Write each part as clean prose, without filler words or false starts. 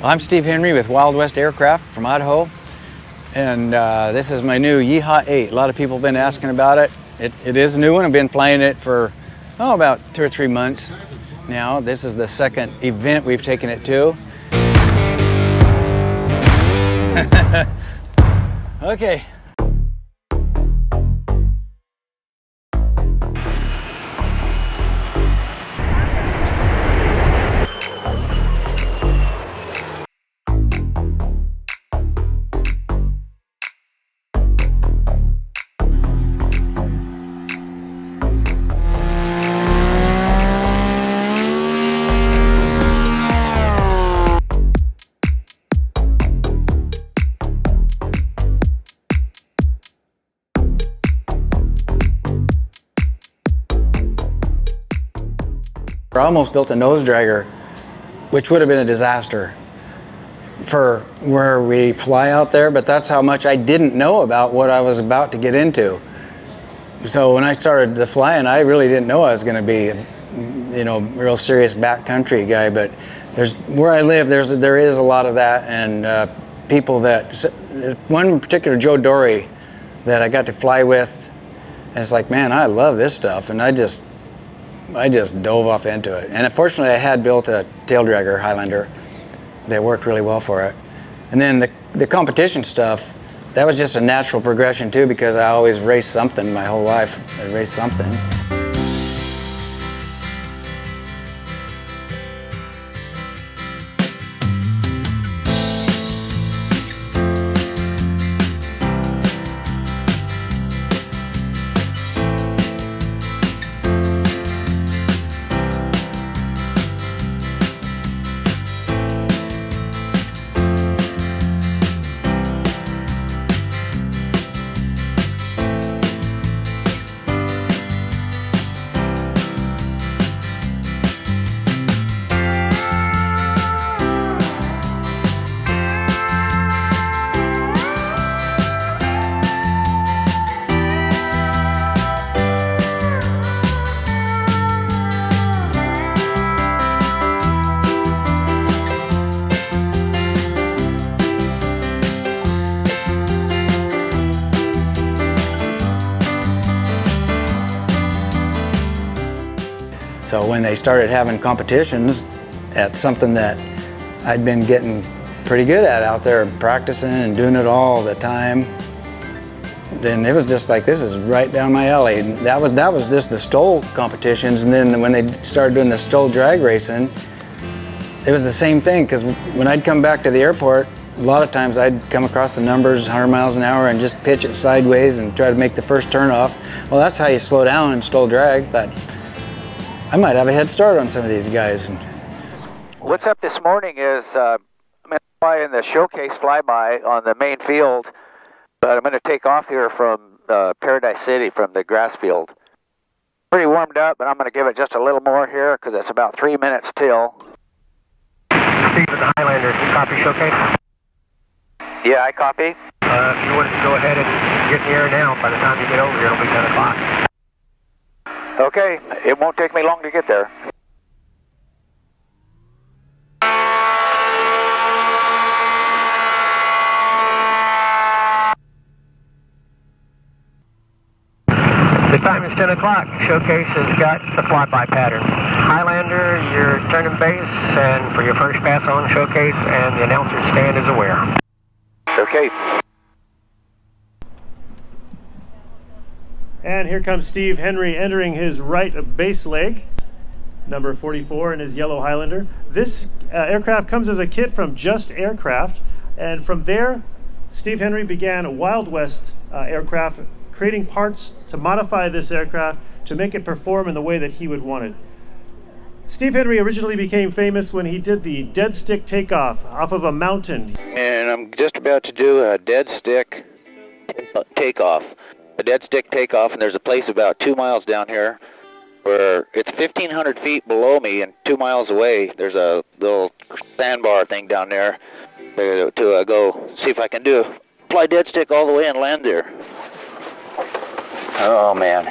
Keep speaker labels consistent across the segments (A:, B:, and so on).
A: I'm Steve Henry with Wild West Aircraft from Idaho, and this is my new Yeehaw 8. A lot of people have been asking about it. It is a new one. I've been flying it for about 2 or 3 months now. This is the second event we've taken it to. Okay. I almost built a nose dragger, which would have been a disaster for where we fly out there, but that's how much I didn't know about what I was about to get into. So when I started the flying, I really didn't know I was going to be, real serious backcountry guy. But where I live, there is a lot of that, and people that, one in particular, Joe Dory, that I got to fly with, and it's like, man, I love this stuff, and I just dove off into it. And unfortunately, I had built a tail dragger Highlander that worked really well for it. And then the competition stuff, that was just a natural progression too, because I always raced something my whole life. I raced something. So when they started having competitions at something that I'd been getting pretty good at out there, practicing and doing it all the time, then it was just like, this is right down my alley. And that was just the STOL competitions. And then when they started doing the STOL drag racing, it was the same thing, because when I'd come back to the airport, a lot of times I'd come across the numbers 100 miles an hour and just pitch it sideways and try to make the first turn off. Well, that's how you slow down in STOL drag. Thought, I might have a head start on some of these guys.
B: What's up this morning is I'm going to fly in the showcase flyby on the main field, but I'm going to take off here from Paradise City, from the grass field. Pretty warmed up, but I'm going to give it just a little more here because it's about 3 minutes till.
C: Steve with the Highlander, you copy showcase?
B: Yeah, I copy.
C: If you wanted to go ahead and get in the air now, by the time you get over here, it'll be 10 o'clock.
B: Okay, it won't take me long to get there.
C: The time is 10 o'clock. Showcase has got the flyby pattern. Highlander, you're turning base, and for your first pass on showcase, and the announcer's stand is aware.
B: Okay.
D: And here comes Steve Henry entering his right base leg, number 44 in his yellow Highlander. This aircraft comes as a kit from Just Aircraft, and from there, Steve Henry began Wild West Aircraft, creating parts to modify this aircraft to make it perform in the way that he would want it. Steve Henry originally became famous when he did the dead stick takeoff off of a mountain.
B: And I'm just about to do a dead stick takeoff. A dead stick takeoff, and there's a place about 2 miles down here where it's 1,500 feet below me, and 2 miles away there's a little sandbar thing down there to go see if I can fly dead stick all the way and land there. Oh man.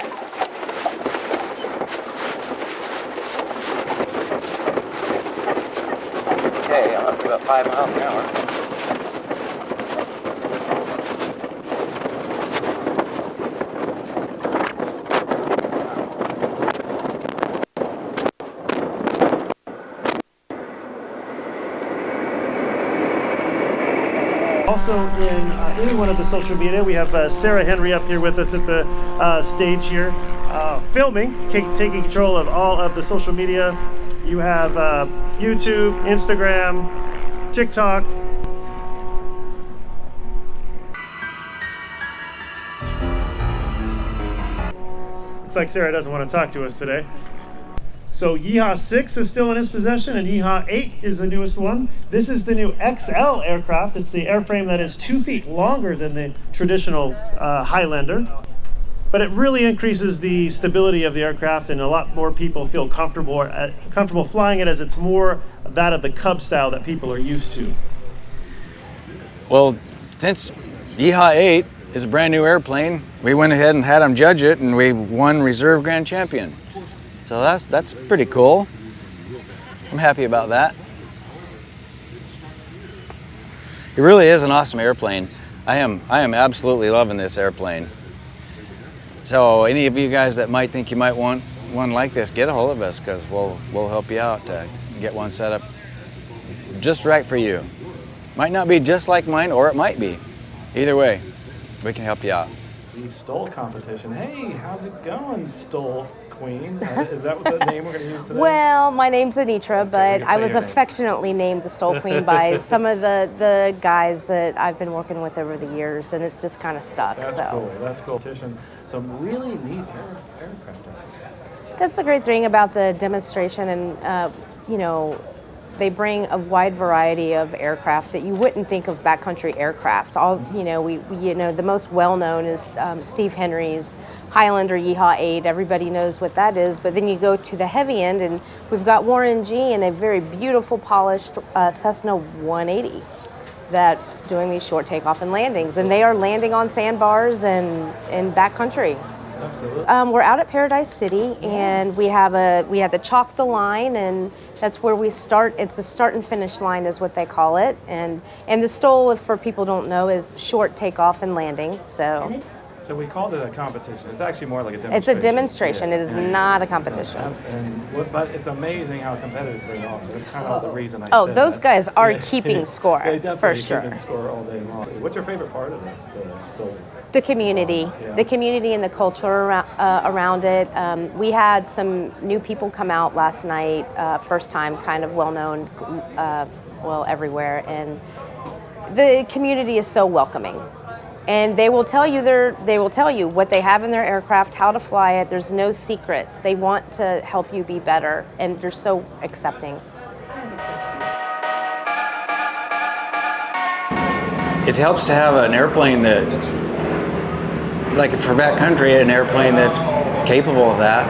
B: Okay, about 5 miles an hour.
D: Also in any one of the social media, we have Sarah Henry up here with us at the stage here, filming, taking control of all of the social media. You have YouTube, Instagram, TikTok. Looks like Sarah doesn't want to talk to us today. So Yeehaw 6 is still in his possession, and Yeehaw 8 is the newest one. This is the new XL aircraft. It's the airframe that is 2 feet longer than the traditional Highlander. But it really increases the stability of the aircraft, and a lot more people feel comfortable flying it, as it's more that of the Cub style that people are used to.
A: Well, since Yeehaw 8 is a brand new airplane, we went ahead and had them judge it, and we won Reserve Grand Champion. So that's pretty cool. I'm happy about that. It really is an awesome airplane. I am absolutely loving this airplane. So any of you guys that might think you might want one like this, get a hold of us, because we'll help you out to get one set up just right for you. Might not be just like mine, or it might be. Either way, we can help you out.
E: The STOL competition. Hey, how's it going, STOL Queen? Is that what the name we're going to use today?
F: Well, my name's Anitra, but
E: you can
F: I
E: say
F: was
E: your name.
F: affectionately named the STOL Queen by some of the guys that I've been working with over the years, and it's just kind of stuck.
E: That's
F: so
E: cool. That's cool. Some really neat aircraft out there.
F: that's the great thing about the demonstration, and you know, they bring a wide variety of aircraft that you wouldn't think of backcountry aircraft. The most well-known is Steve Henry's Highlander Yeehaw 8. Everybody knows what that is, but then you go to the heavy end, and we've got Warren G and a very beautiful, polished Cessna 180 that's doing these short takeoff and landings, and they are landing on sandbars and in backcountry.
E: Absolutely.
F: We're out at Paradise City, and we have to chalk the line, and that's where we start. It's the start and finish line is what they call it, and the STOL, if for people don't know, is short takeoff and landing. So
E: we called it a competition. It's actually more like a demonstration.
F: it's a demonstration.
E: Yeah.
F: It is not a competition.
E: But it's amazing how competitive they are. That's kind of the reason I
F: Oh,
E: said
F: those
E: that.
F: guys are
E: Yeah.
F: keeping score
E: They definitely
F: for sure.
E: keeping score all day long. What's your favorite part of the STOL?
F: The community,
E: Yeah.
F: the community and the culture around it. We had some new people come out last night, first time, kind of well-known, everywhere, and the community is so welcoming. And they will tell you what they have in their aircraft, how to fly it. There's no secrets. They want to help you be better, and they're so accepting.
A: It helps to have an airplane that, like for backcountry, an airplane that's capable of that.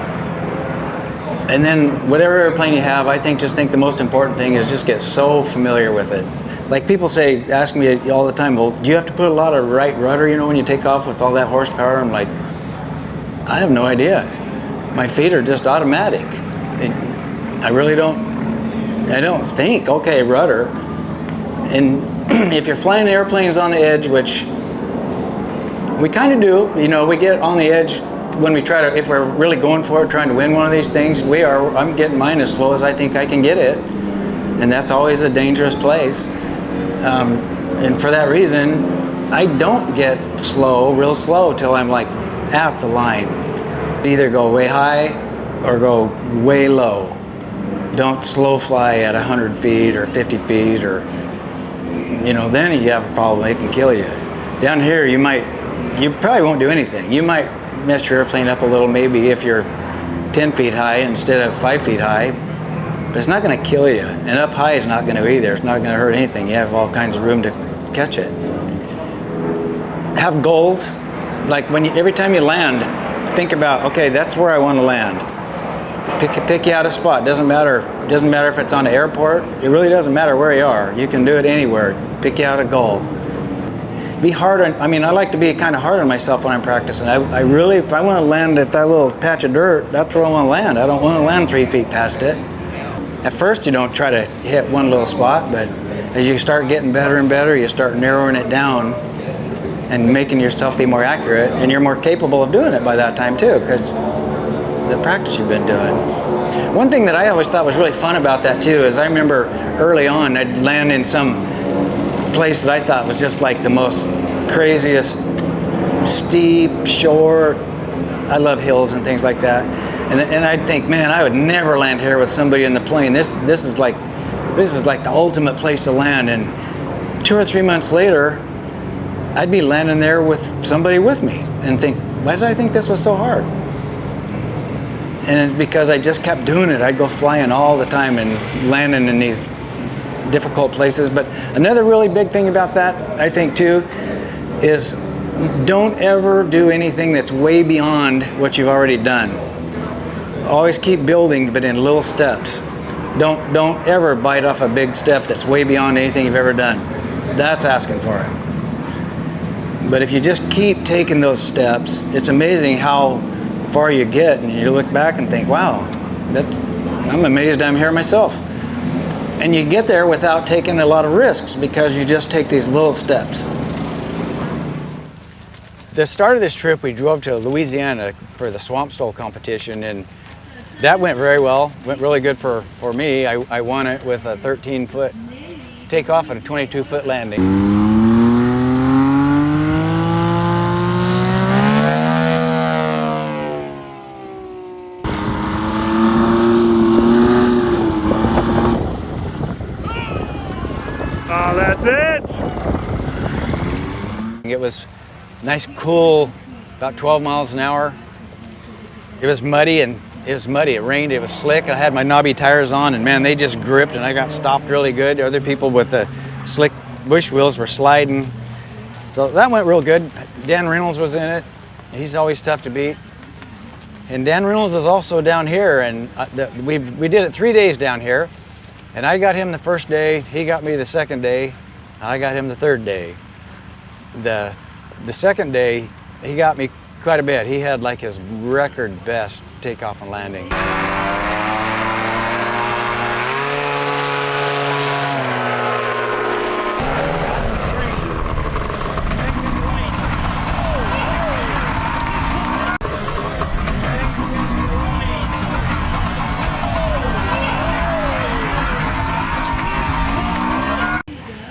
A: And then whatever airplane you have, I just think the most important thing is just get so familiar with it. Like people ask me all the time, well, do you have to put a lot of right rudder, when you take off with all that horsepower? I'm like, I have no idea. My feet are just automatic. I don't think, okay, rudder. And if you're flying airplanes on the edge, which we kind of do, we get on the edge when we if we're really going for it, trying to win one of these things, I'm getting mine as slow as I think I can get it. And that's always a dangerous place. And for that reason, I don't get real slow till I'm like at the line. Either go way high or go way low. Don't slow fly at 100 feet or 50 feet or, then you have a problem, it can kill you. Down here, you probably won't do anything. You might mess your airplane up a little, maybe if you're 10 feet high instead of 5 feet high, but it's not going to kill you. And up high is not going to either. It's not going to hurt anything. You have all kinds of room to catch it. Have goals. Like every time you land, think about, okay, that's where I want to land. Pick you out a spot. Doesn't matter if it's on an airport. It really doesn't matter where you are. You can do it anywhere. Pick you out a goal. Be hard on, I like to be kind of hard on myself when I'm practicing. I really, if I want to land at that little patch of dirt, that's where I want to land. I don't want to land 3 feet past it. At first you don't try to hit one little spot, but as you start getting better and better, you start narrowing it down and making yourself be more accurate, and you're more capable of doing it by that time too, because the practice you've been doing. One thing that I always thought was really fun about that too is I remember early on I'd land in some place that I thought was just like the most craziest steep shore. I love hills and things like that, and I'd think, man, I would never land here with somebody in the plane. This is like the ultimate place to land. And 2 or 3 months later, I'd be landing there with somebody with me and think, why did I think this was so hard? And it's because I just kept doing it. I'd go flying all the time and landing in these difficult places. But another really big thing about that, I think too, is don't ever do anything that's way beyond what you've already done. Always keep building, but in little steps. Don't ever bite off a big step that's way beyond anything you've ever done. That's asking for it. But if you just keep taking those steps, it's amazing how far you get, and you look back and think, wow, I'm amazed I'm here myself. And you get there without taking a lot of risks because you just take these little steps. The start of this trip, we drove to Louisiana for the Swamp STOL competition, and that went very well. Went really good for me. I won it with a 13-foot takeoff and a 22-foot landing.
D: Oh, that's it!
A: It was nice, cool, about 12 miles an hour. It was muddy, and it rained, it was slick. I had my knobby tires on, and man, they just gripped, and I got stopped really good. Other people with the slick bush wheels were sliding. So that went real good. Dan Reynolds was in it. He's always tough to beat. And Dan Reynolds was also down here, and we did it 3 days down here. And I got him the first day, he got me the second day, I got him the third day. The second day, he got me quite a bit. He had like his record best takeoff and landing.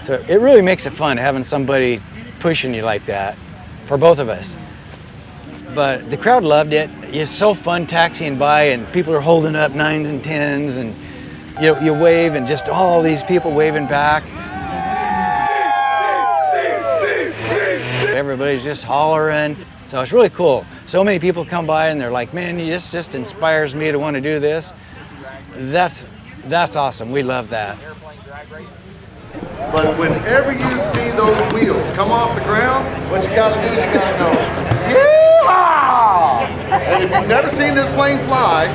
A: So it really makes it fun having somebody pushing you like that for both of us. But the crowd loved it. It's so fun taxiing by, and people are holding up 9s and 10s, and you wave, and just all these people waving back. Everybody's just hollering. So it's really cool. So many people come by and they're like, man, this just inspires me to want to do this. That's awesome. We love that.
G: But whenever you see those wheels come off the ground, what you gotta do is you gotta go, Yeehaw! And if you've never seen this plane fly,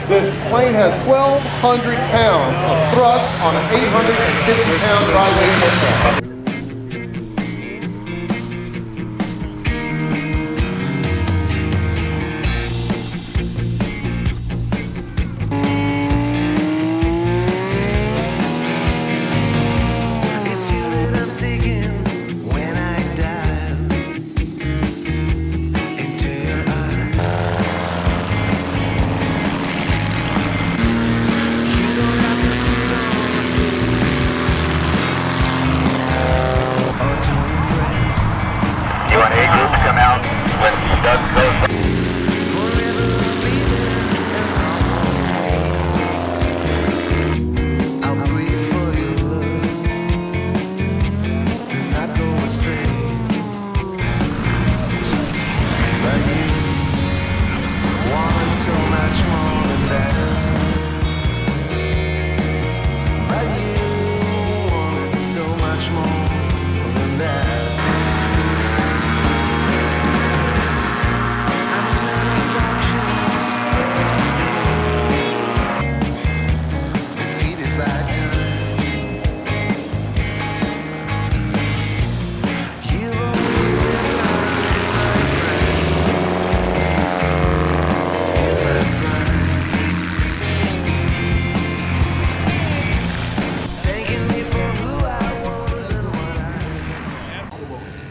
G: this plane has 1,200 pounds of thrust on an 850-pound dry weight aircraft.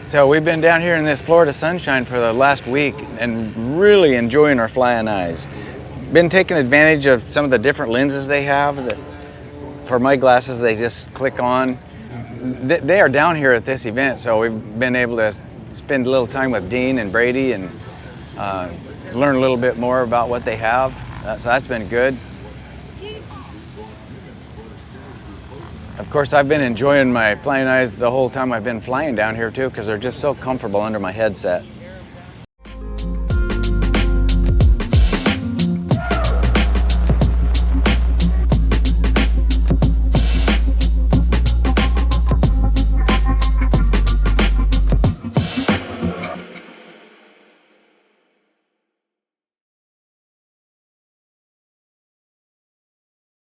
A: So we've been down here in this Florida sunshine for the last week and really enjoying our flying eyes. Been taking advantage of some of the different lenses they have. That for my glasses, they just click on. They are down here at this event, so we've been able to spend a little time with Dean and Brady and learn a little bit more about what they have. So that's been good. Of course, I've been enjoying my flying eyes the whole time I've been flying down here too, because they're just so comfortable under my headset.